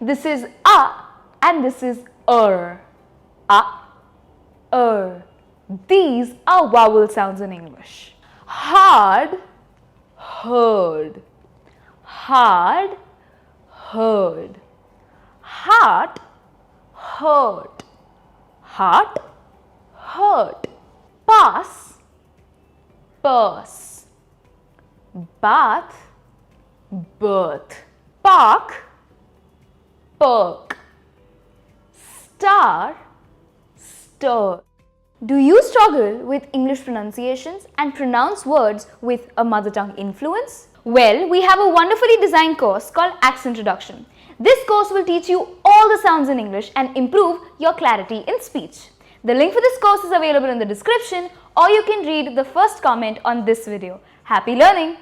This is a and this is A. These are vowel sounds in English. Hard, heard. Hard, heard. Heart, hurt. Heart, hurt. Pass, purse. Bath, birth. Park, perk. Star, stir. Do you struggle with English pronunciations and pronounce words with a mother tongue influence? Well, we have a wonderfully designed course called Accent Reduction. This course will teach you all the sounds in English and improve your clarity in speech. The link for this course is available in the description, or you can read the first comment on this video. Happy learning!